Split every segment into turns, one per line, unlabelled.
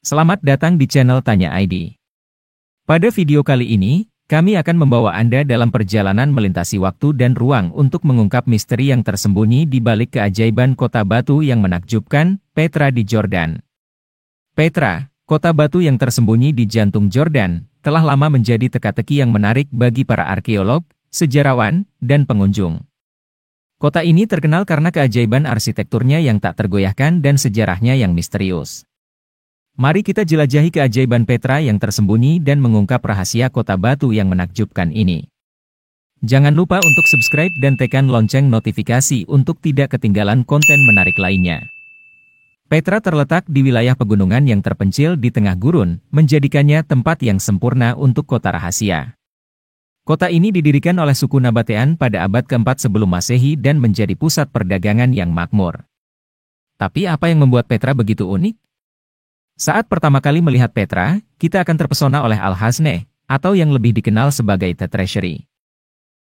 Selamat datang di channel Tanya ID. Pada video kali ini, kami akan membawa Anda dalam perjalanan melintasi waktu dan ruang untuk mengungkap misteri yang tersembunyi di balik keajaiban kota batu yang menakjubkan, Petra di Jordan. Petra, kota batu yang tersembunyi di jantung Jordan, telah lama menjadi teka-teki yang menarik bagi para arkeolog, sejarawan, dan pengunjung. Kota ini terkenal karena keajaiban arsitekturnya yang tak tergoyahkan dan sejarahnya yang misterius. Mari kita jelajahi keajaiban Petra yang tersembunyi dan mengungkap rahasia kota batu yang menakjubkan ini. Jangan lupa untuk subscribe dan tekan lonceng notifikasi untuk tidak ketinggalan konten menarik lainnya. Petra terletak di wilayah pegunungan yang terpencil di tengah gurun, menjadikannya tempat yang sempurna untuk kota rahasia. Kota ini didirikan oleh suku Nabatean pada abad ke-4 sebelum Masehi dan menjadi pusat perdagangan yang makmur. Tapi apa yang membuat Petra begitu unik? Saat pertama kali melihat Petra, kita akan terpesona oleh Al-Hazneh, atau yang lebih dikenal sebagai The Treasury.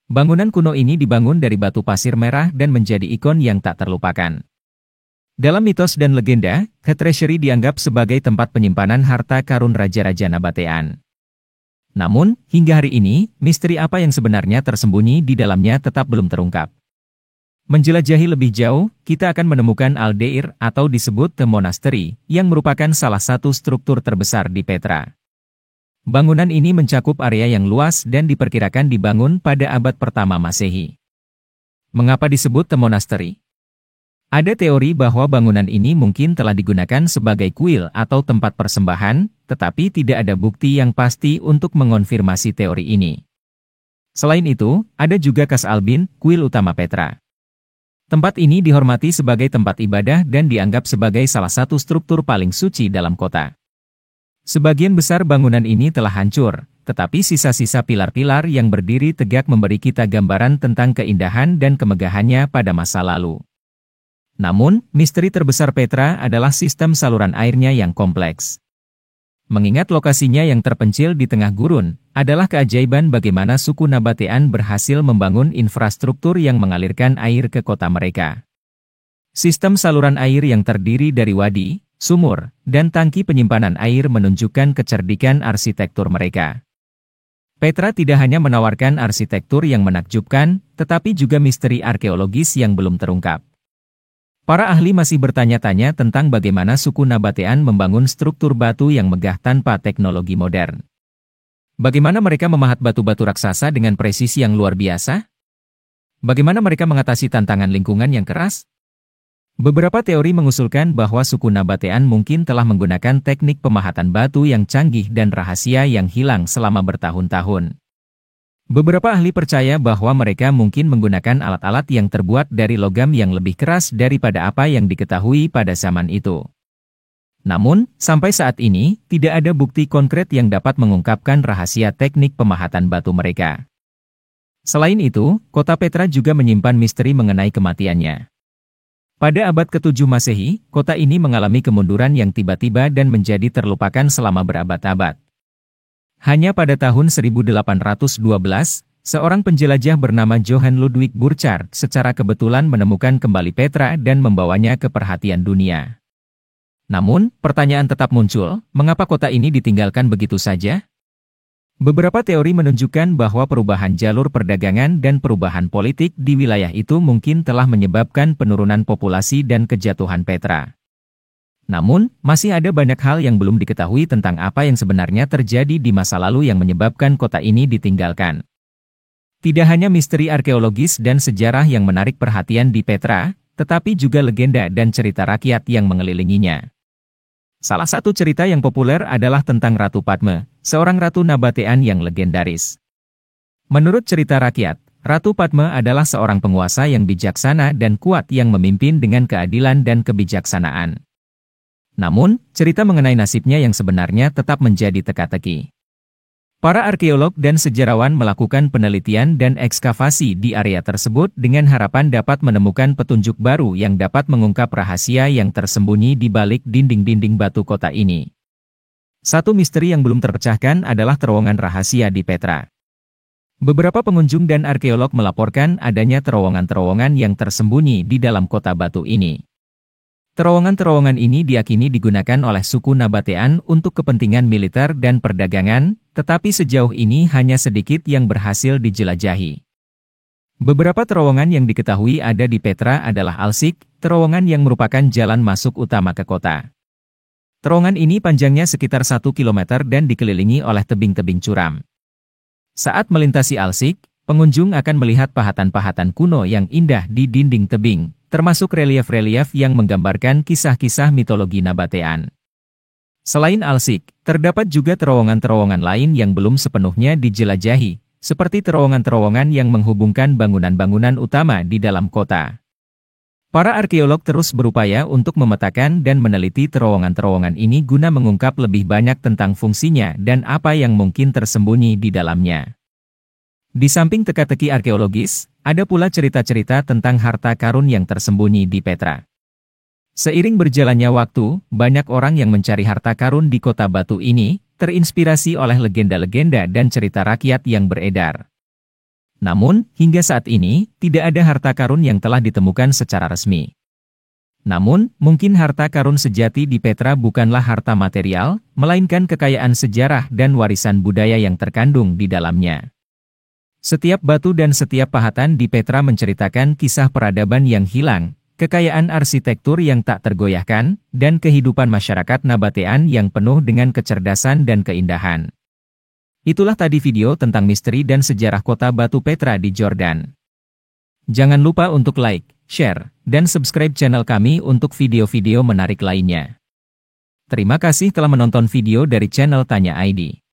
Bangunan kuno ini dibangun dari batu pasir merah dan menjadi ikon yang tak terlupakan. Dalam mitos dan legenda, The Treasury dianggap sebagai tempat penyimpanan harta karun raja-raja Nabatean. Namun, hingga hari ini, misteri apa yang sebenarnya tersembunyi di dalamnya tetap belum terungkap. Menjelajahi lebih jauh, kita akan menemukan Al-Deir atau disebut The Monastery, yang merupakan salah satu struktur terbesar di Petra. Bangunan ini mencakup area yang luas dan diperkirakan dibangun pada abad pertama Masehi. Mengapa disebut The Monastery? Ada teori bahwa bangunan ini mungkin telah digunakan sebagai kuil atau tempat persembahan, tetapi tidak ada bukti yang pasti untuk mengonfirmasi teori ini. Selain itu, ada juga Kas Albin, kuil utama Petra. Tempat ini dihormati sebagai tempat ibadah dan dianggap sebagai salah satu struktur paling suci dalam kota. Sebagian besar bangunan ini telah hancur, tetapi sisa-sisa pilar-pilar yang berdiri tegak memberi kita gambaran tentang keindahan dan kemegahannya pada masa lalu. Namun, misteri terbesar Petra adalah sistem saluran airnya yang kompleks. Mengingat lokasinya yang terpencil di tengah gurun, adalah keajaiban bagaimana suku Nabatean berhasil membangun infrastruktur yang mengalirkan air ke kota mereka. Sistem saluran air yang terdiri dari wadi, sumur, dan tangki penyimpanan air menunjukkan kecerdikan arsitektur mereka. Petra tidak hanya menawarkan arsitektur yang menakjubkan, tetapi juga misteri arkeologis yang belum terungkap. Para ahli masih bertanya-tanya tentang bagaimana suku Nabatean membangun struktur batu yang megah tanpa teknologi modern. Bagaimana mereka memahat batu-batu raksasa dengan presisi yang luar biasa? Bagaimana mereka mengatasi tantangan lingkungan yang keras? Beberapa teori mengusulkan bahwa suku Nabatean mungkin telah menggunakan teknik pemahatan batu yang canggih dan rahasia yang hilang selama bertahun-tahun. Beberapa ahli percaya bahwa mereka mungkin menggunakan alat-alat yang terbuat dari logam yang lebih keras daripada apa yang diketahui pada zaman itu. Namun, sampai saat ini, tidak ada bukti konkret yang dapat mengungkapkan rahasia teknik pemahatan batu mereka. Selain itu, kota Petra juga menyimpan misteri mengenai kematiannya. Pada abad ke-7 Masehi, kota ini mengalami kemunduran yang tiba-tiba dan menjadi terlupakan selama berabad-abad. Hanya pada tahun 1812, seorang penjelajah bernama Johann Ludwig Burchard secara kebetulan menemukan kembali Petra dan membawanya ke perhatian dunia. Namun, pertanyaan tetap muncul, mengapa kota ini ditinggalkan begitu saja? Beberapa teori menunjukkan bahwa perubahan jalur perdagangan dan perubahan politik di wilayah itu mungkin telah menyebabkan penurunan populasi dan kejatuhan Petra. Namun, masih ada banyak hal yang belum diketahui tentang apa yang sebenarnya terjadi di masa lalu yang menyebabkan kota ini ditinggalkan. Tidak hanya misteri arkeologis dan sejarah yang menarik perhatian di Petra, tetapi juga legenda dan cerita rakyat yang mengelilinginya. Salah satu cerita yang populer adalah tentang Ratu Padme, seorang ratu Nabatean yang legendaris. Menurut cerita rakyat, Ratu Padme adalah seorang penguasa yang bijaksana dan kuat yang memimpin dengan keadilan dan kebijaksanaan. Namun, cerita mengenai nasibnya yang sebenarnya tetap menjadi teka-teki. Para arkeolog dan sejarawan melakukan penelitian dan ekskavasi di area tersebut dengan harapan dapat menemukan petunjuk baru yang dapat mengungkap rahasia yang tersembunyi di balik dinding-dinding batu kota ini. Satu misteri yang belum terpecahkan adalah terowongan rahasia di Petra. Beberapa pengunjung dan arkeolog melaporkan adanya terowongan-terowongan yang tersembunyi di dalam kota batu ini. Terowongan-terowongan ini diyakini digunakan oleh suku Nabatean untuk kepentingan militer dan perdagangan, tetapi sejauh ini hanya sedikit yang berhasil dijelajahi. Beberapa terowongan yang diketahui ada di Petra adalah Alsik, terowongan yang merupakan jalan masuk utama ke kota. Terowongan ini panjangnya sekitar 1 km dan dikelilingi oleh tebing-tebing curam. Saat melintasi Alsik, pengunjung akan melihat pahatan-pahatan kuno yang indah di dinding tebing, termasuk relief-relief yang menggambarkan kisah-kisah mitologi Nabatean. Selain Alsik, terdapat juga terowongan-terowongan lain yang belum sepenuhnya dijelajahi, seperti terowongan-terowongan yang menghubungkan bangunan-bangunan utama di dalam kota. Para arkeolog terus berupaya untuk memetakan dan meneliti terowongan-terowongan ini guna mengungkap lebih banyak tentang fungsinya dan apa yang mungkin tersembunyi di dalamnya. Di samping teka-teki arkeologis, ada pula cerita-cerita tentang harta karun yang tersembunyi di Petra. Seiring berjalannya waktu, banyak orang yang mencari harta karun di kota batu ini, terinspirasi oleh legenda-legenda dan cerita rakyat yang beredar. Namun, hingga saat ini, tidak ada harta karun yang telah ditemukan secara resmi. Namun, mungkin harta karun sejati di Petra bukanlah harta material, melainkan kekayaan sejarah dan warisan budaya yang terkandung di dalamnya. Setiap batu dan setiap pahatan di Petra menceritakan kisah peradaban yang hilang, kekayaan arsitektur yang tak tergoyahkan, dan kehidupan masyarakat Nabatean yang penuh dengan kecerdasan dan keindahan. Itulah tadi video tentang misteri dan sejarah kota batu Petra di Jordan. Jangan lupa untuk like, share, dan subscribe channel kami untuk video-video menarik lainnya. Terima kasih telah menonton video dari channel Tanya ID.